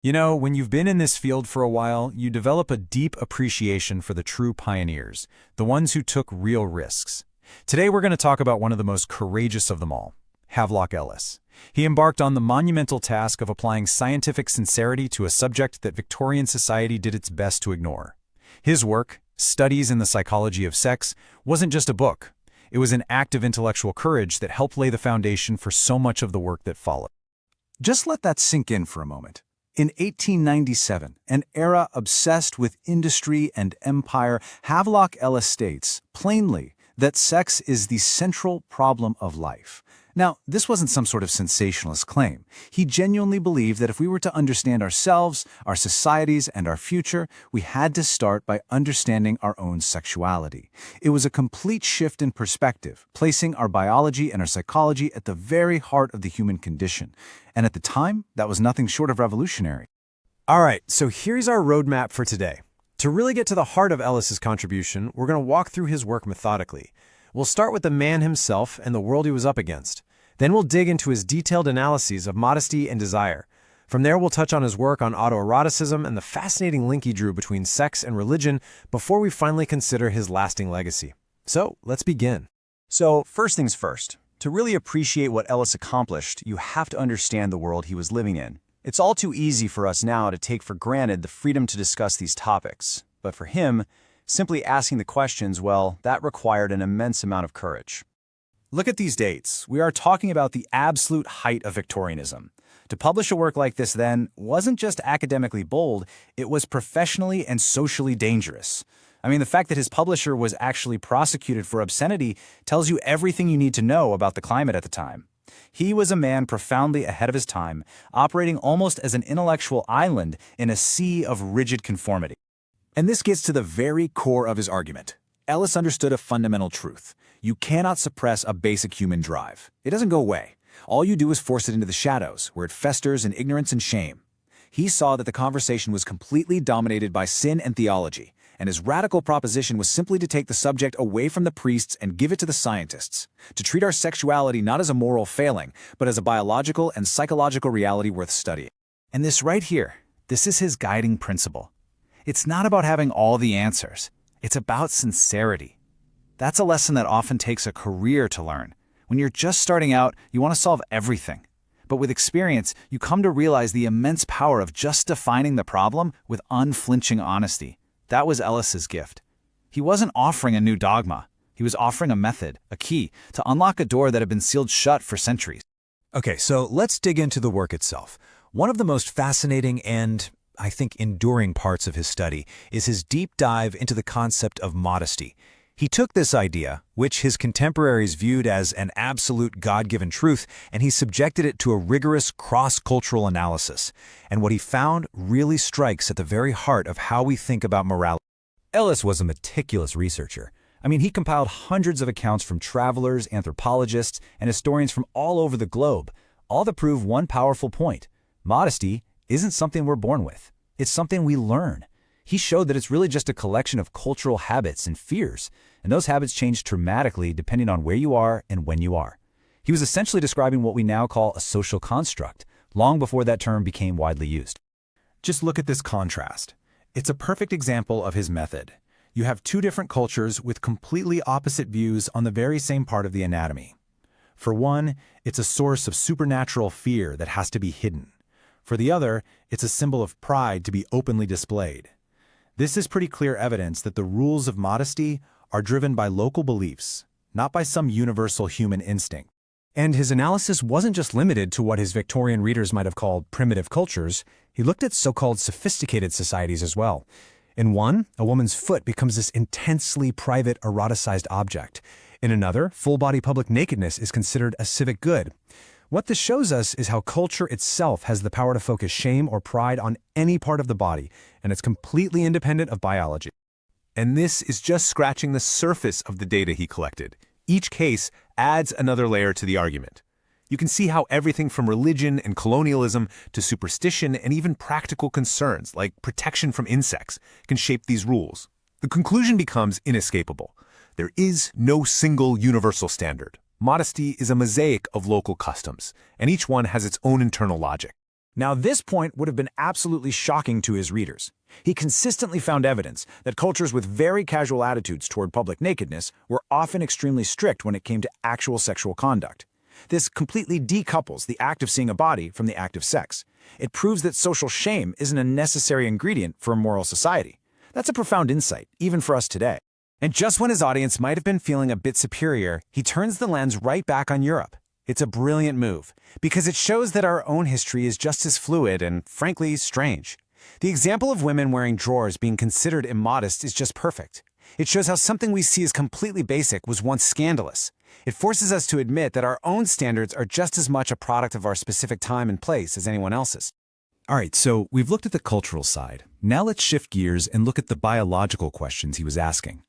You know, when you've been in this field for a while, you develop a deep appreciation for the true pioneers, the ones who took real risks. Today we're going to talk about one of the most courageous of them all, Havelock Ellis. He embarked on the monumental task of applying scientific sincerity to a subject that Victorian society did its best to ignore. His work, Studies in the Psychology of Sex, wasn't just a book. It was an act of intellectual courage that helped lay the foundation for so much of the work that followed. Just let that sink in for a moment. In 1897, an era obsessed with industry and empire, Havelock Ellis states, plainly, that sex is the central problem of life. Now, this wasn't some sort of sensationalist claim. He genuinely believed that if we were to understand ourselves, our societies, and our future, we had to start by understanding our own sexuality. It was a complete shift in perspective, placing our biology and our psychology at the very heart of the human condition. And at the time, that was nothing short of revolutionary. All right, so here's our roadmap for today. To really get to the heart of Ellis's contribution, we're going to walk through his work methodically. We'll start with the man himself and the world he was up against. Then we'll dig into his detailed analyses of modesty and desire. From there, we'll touch on his work on auto-eroticism and the fascinating link he drew between sex and religion before we finally consider his lasting legacy. So, let's begin. So, first things first. To really appreciate what Ellis accomplished, you have to understand the world he was living in. It's all too easy for us now to take for granted the freedom to discuss these topics. But for him, simply asking the questions, well, that required an immense amount of courage. Look at these dates. We are talking about the absolute height of Victorianism. To publish a work like this then wasn't just academically bold, it was professionally and socially dangerous. I mean, the fact that his publisher was actually prosecuted for obscenity tells you everything you need to know about the climate at the time. He was a man profoundly ahead of his time, operating almost as an intellectual island in a sea of rigid conformity. And this gets to the very core of his argument. Ellis understood a fundamental truth. You cannot suppress a basic human drive. It doesn't go away. All you do is force it into the shadows, where it festers in ignorance and shame. He saw that the conversation was completely dominated by sin and theology, and his radical proposition was simply to take the subject away from the priests and give it to the scientists, to treat our sexuality not as a moral failing, but as a biological and psychological reality worth studying. And this right here, this is his guiding principle. It's not about having all the answers. It's about sincerity. That's a lesson that often takes a career to learn. When you're just starting out, you want to solve everything. But with experience, you come to realize the immense power of just defining the problem with unflinching honesty. That was Ellis's gift. He wasn't offering a new dogma. He was offering a method, a key, to unlock a door that had been sealed shut for centuries. Okay, so let's dig into the work itself. One of the most fascinating and, I think, enduring parts of his study is his deep dive into the concept of modesty. He took this idea, which his contemporaries viewed as an absolute God-given truth, and he subjected it to a rigorous cross-cultural analysis. And what he found really strikes at the very heart of how we think about morality. Ellis was a meticulous researcher. I mean, he compiled hundreds of accounts from travelers, anthropologists, and historians from all over the globe, all to prove one powerful point. Modesty isn't something we're born with. It's something we learn. He showed that it's really just a collection of cultural habits and fears, and those habits change dramatically depending on where you are and when you are. He was essentially describing what we now call a social construct, long before that term became widely used. Just look at this contrast. It's a perfect example of his method. You have two different cultures with completely opposite views on the very same part of the anatomy. For one, it's a source of supernatural fear that has to be hidden. For the other, it's a symbol of pride to be openly displayed. This is pretty clear evidence that the rules of modesty are driven by local beliefs, not by some universal human instinct. And his analysis wasn't just limited to what his Victorian readers might have called primitive cultures. He looked at so-called sophisticated societies as well. In one, a woman's foot becomes this intensely private, eroticized object. In another, full-body public nakedness is considered a civic good. What this shows us is how culture itself has the power to focus shame or pride on any part of the body, and it's completely independent of biology. And this is just scratching the surface of the data he collected. Each case adds another layer to the argument. You can see how everything from religion and colonialism to superstition and even practical concerns like protection from insects can shape these rules. The conclusion becomes inescapable. There is no single universal standard. Modesty is a mosaic of local customs, and each one has its own internal logic. Now, this point would have been absolutely shocking to his readers. He consistently found evidence that cultures with very casual attitudes toward public nakedness were often extremely strict when it came to actual sexual conduct. This completely decouples the act of seeing a body from the act of sex. It proves that social shame isn't a necessary ingredient for a moral society. That's a profound insight, even for us today. And just when his audience might have been feeling a bit superior, he turns the lens right back on Europe. It's a brilliant move, because it shows that our own history is just as fluid and, frankly, strange. The example of women wearing drawers being considered immodest is just perfect. It shows how something we see as completely basic was once scandalous. It forces us to admit that our own standards are just as much a product of our specific time and place as anyone else's. All right, so we've looked at the cultural side. Now let's shift gears and look at the biological questions he was asking.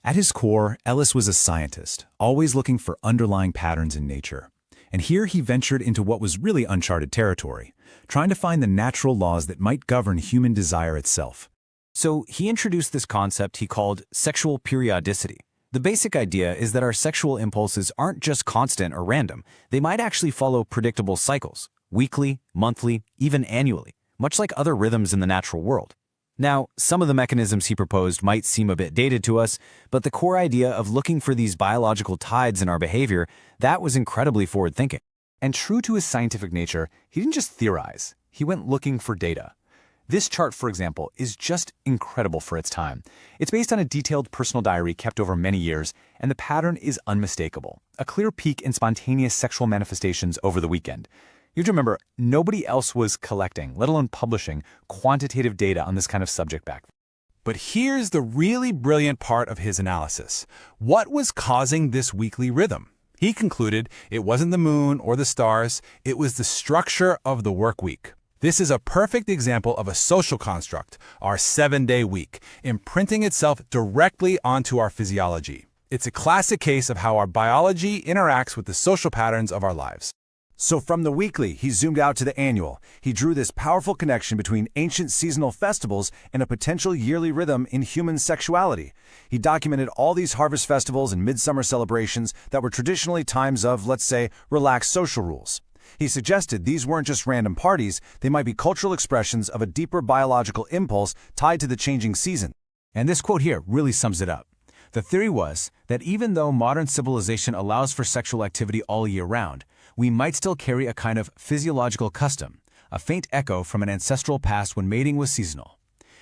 At his core, Ellis was a scientist, always looking for underlying patterns in nature. And here he ventured into what was really uncharted territory, trying to find the natural laws that might govern human desire itself. So he introduced this concept he called sexual periodicity. The basic idea is that our sexual impulses aren't just constant or random. They might actually follow predictable cycles, weekly, monthly, even annually, much like other rhythms in the natural world. Now, some of the mechanisms he proposed might seem a bit dated to us, but the core idea of looking for these biological tides in our behavior, that was incredibly forward-thinking. And true to his scientific nature, he didn't just theorize, he went looking for data. This chart, for example, is just incredible for its time. It's based on a detailed personal diary kept over many years, and the pattern is unmistakable. A clear peak in spontaneous sexual manifestations over the weekend. You have to remember, nobody else was collecting, let alone publishing, quantitative data on this kind of subject back then. But here's the really brilliant part of his analysis. What was causing this weekly rhythm? He concluded it wasn't the moon or the stars, it was the structure of the work week. This is a perfect example of a social construct, our 7-day week, imprinting itself directly onto our physiology. It's a classic case of how our biology interacts with the social patterns of our lives. So from the weekly, he zoomed out to the annual. He drew this powerful connection between ancient seasonal festivals and a potential yearly rhythm in human sexuality. He documented all these harvest festivals and midsummer celebrations that were traditionally times of, let's say, relaxed social rules. He suggested these weren't just random parties, they might be cultural expressions of a deeper biological impulse tied to the changing season. And this quote here really sums it up. The theory was that even though modern civilization allows for sexual activity all year round, we might still carry a kind of physiological custom, a faint echo from an ancestral past when mating was seasonal.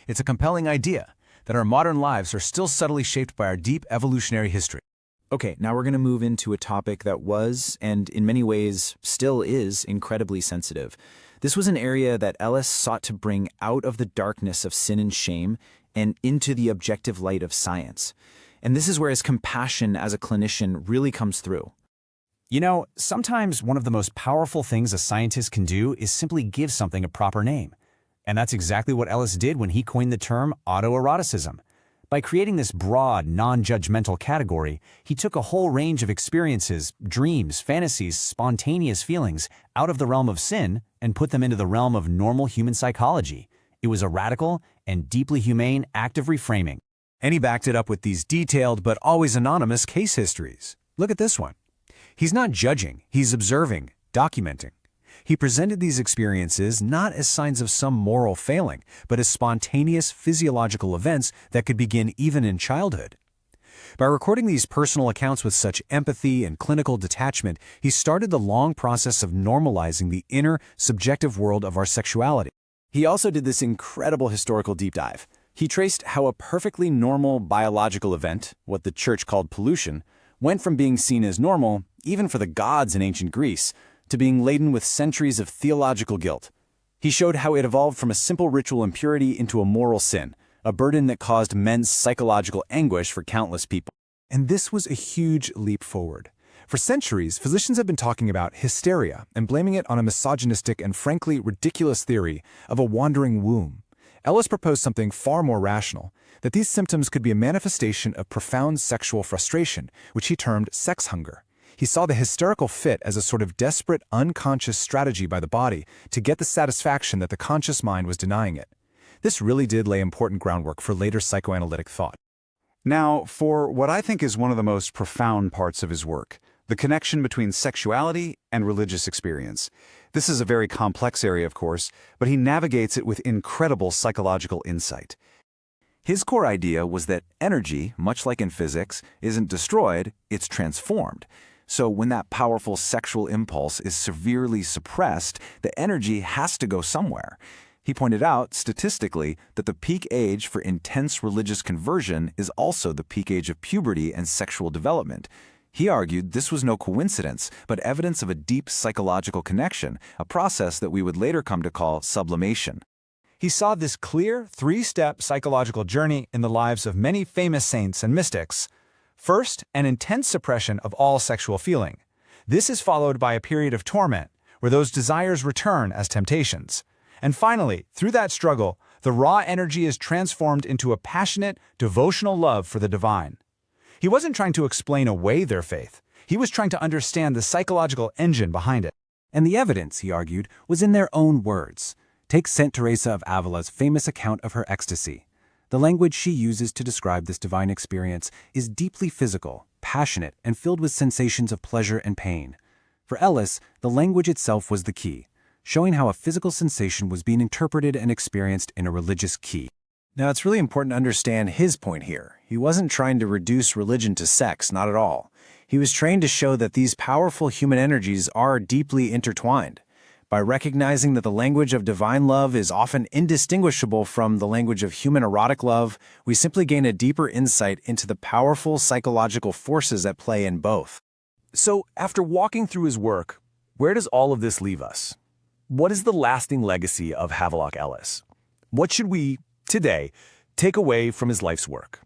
It's a compelling idea that our modern lives are still subtly shaped by our deep evolutionary history. Okay, now we're going to move into a topic that was, and in many ways still is, incredibly sensitive. This was an area that Ellis sought to bring out of the darkness of sin and shame and into the objective light of science. And this is where his compassion as a clinician really comes through. You know, sometimes one of the most powerful things a scientist can do is simply give something a proper name. And that's exactly what Ellis did when he coined the term auto-erotism. By creating this broad, non-judgmental category, he took a whole range of experiences, dreams, fantasies, spontaneous feelings out of the realm of sin and put them into the realm of normal human psychology. It was a radical and deeply humane act of reframing. And he backed it up with these detailed but always anonymous case histories. Look at this one. He's not judging, he's observing, documenting. He presented these experiences not as signs of some moral failing, but as spontaneous physiological events that could begin even in childhood. By recording these personal accounts with such empathy and clinical detachment, he started the long process of normalizing the inner, subjective world of our sexuality. He also did this incredible historical deep dive. He traced how a perfectly normal biological event, what the church called pollution, went from being seen as normal, even for the gods in ancient Greece, to being laden with centuries of theological guilt. He showed how it evolved from a simple ritual impurity into a moral sin, a burden that caused immense psychological anguish for countless people. And this was a huge leap forward. For centuries, physicians have been talking about hysteria and blaming it on a misogynistic and frankly ridiculous theory of a wandering womb. Ellis proposed something far more rational, that these symptoms could be a manifestation of profound sexual frustration, which he termed sex hunger. He saw the hysterical fit as a sort of desperate, unconscious strategy by the body to get the satisfaction that the conscious mind was denying it. This really did lay important groundwork for later psychoanalytic thought. Now, for what I think is one of the most profound parts of his work, the connection between sexuality and religious experience. This is a very complex area, of course, but he navigates it with incredible psychological insight. His core idea was that energy, much like in physics, isn't destroyed, it's transformed. So when that powerful sexual impulse is severely suppressed, the energy has to go somewhere. He pointed out, statistically, that the peak age for intense religious conversion is also the peak age of puberty and sexual development. He argued this was no coincidence, but evidence of a deep psychological connection, a process that we would later come to call sublimation. He saw this clear, three-step psychological journey in the lives of many famous saints and mystics. First, an intense suppression of all sexual feeling. This is followed by a period of torment, where those desires return as temptations. And finally, through that struggle, the raw energy is transformed into a passionate, devotional love for the divine. He wasn't trying to explain away their faith. He was trying to understand the psychological engine behind it. And the evidence, he argued, was in their own words. Take Saint Teresa of Avila's famous account of her ecstasy. The language she uses to describe this divine experience is deeply physical, passionate, and filled with sensations of pleasure and pain. For Ellis, the language itself was the key, showing how a physical sensation was being interpreted and experienced in a religious key. Now, it's really important to understand his point here. He wasn't trying to reduce religion to sex, not at all. He was trying to show that these powerful human energies are deeply intertwined. By recognizing that the language of divine love is often indistinguishable from the language of human erotic love, we simply gain a deeper insight into the powerful psychological forces at play in both. So, after walking through his work, where does all of this leave us? What is the lasting legacy of Havelock Ellis? What should we, today, take away from his life's work?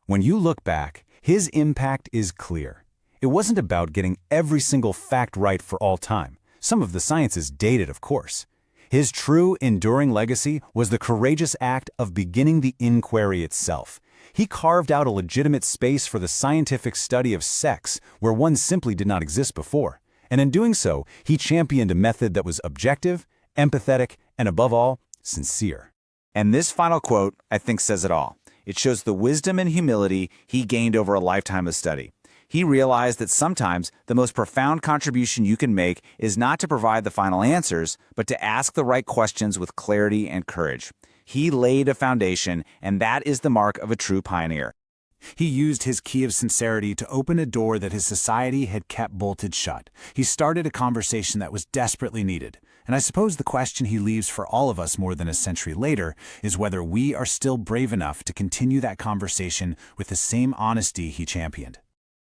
When you look back, his impact is clear. It wasn't about getting every single fact right for all time. Some of the science is dated, of course. His true, enduring legacy was the courageous act of beginning the inquiry itself. He carved out a legitimate space for the scientific study of sex where one simply did not exist before. And in doing so, he championed a method that was objective, empathetic, and above all, sincere. And this final quote, I think, says it all. It shows the wisdom and humility he gained over a lifetime of study. He realized that sometimes the most profound contribution you can make is not to provide the final answers, but to ask the right questions with clarity and courage. He laid a foundation, and that is the mark of a true pioneer. He used his key of sincerity to open a door that his society had kept bolted shut. He started a conversation that was desperately needed. And I suppose the question he leaves for all of us more than a century later is whether we are still brave enough to continue that conversation with the same honesty he championed.